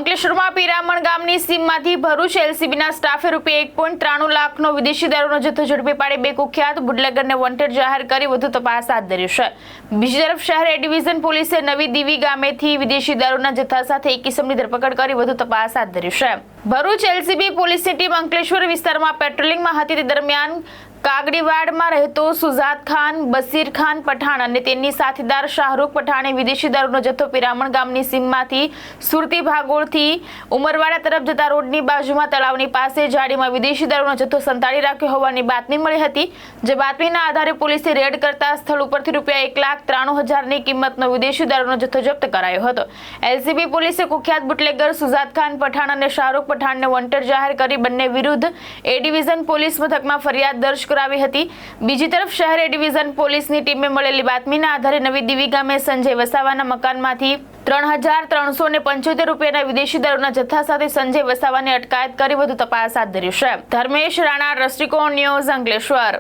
અંકલેશ્વરમાં પીરામણ ગામની સીમમાંથી ભરૂચ એલસીબીના સ્ટાફે ₹1.93 લાખનો વિદેશી દારૂનો જથ્થો ઝડપી પાડી બે કુખ્યાત બુટલેગરને વોન્ટેડ જાહેર કરી વધુ તપાસ હાથ ધરી છે। બીજી તરફ શહેર એ ડિવિઝન પોલીસે નવી દીવી ગામેથી વિદેશી દારૂના જથ્થા સાથે એક ઇસમની ધરપકડ કરી વધુ તપાસ હાથ ધરી છે। ભરૂચ એલસીબી પોલીસની ટીમ અંકલેશ્વર વિસ્તારમાં પેટ્રોલિંગમાં હતી તે દરમિયાન કાગડીવાડમાં રહેતો સુજાદ ખાન, બસીર ખાન પઠાણ અને તેની સાથીદાર શાહરૂખ પઠાણે વિદેશી દારૂનો જથ્થો પીરામણ ગામની સીમમાંથી સુરતી ભાગોળથી ઉમરવાડા તરફ જતા રોડની બાજુમાં તળાવની પાસે જાડીમાં વિદેશી દારૂનો જથ્થો સંતાડી રાખ્યો હોવાની બાતમી મળી હતી। જે બાતમીના આધારે પોલીસે રેડ કરતા સ્થળ ઉપરથી ₹1,93,000ની કિંમતનો વિદેશી દારૂનો જથ્થો જપ્ત કરાયો હતો। એલસીબી પોલીસે કુખ્યાત બુટલેગર સુજાદ ખાન પઠાણ અને શાહરૂખ પઠાણને વોન્ટેડ જાહેર કરી બંને વિરુદ્ધ એ ડિવિઝન પોલીસ મથકમાં ફરિયાદ દર્જ કરાવી હતી। બીજી તરફ શહેર એ ડિવિઝન પોલીસની ટીમે મળેલી બાતમીના આધારે નવી દીવી ગામે સંજય વસાવાના મકાનમાંથી ₹3,375 વિદેશી દારૂના જથ્થા સાથે સંજય વસાવાની અટકાયત કરી વધુ તપાસ હાથ ધરી છે। ધર્મેશ રાણા, દ્રષ્ટિકોણ ન્યૂઝ, અંકલેશ્વર।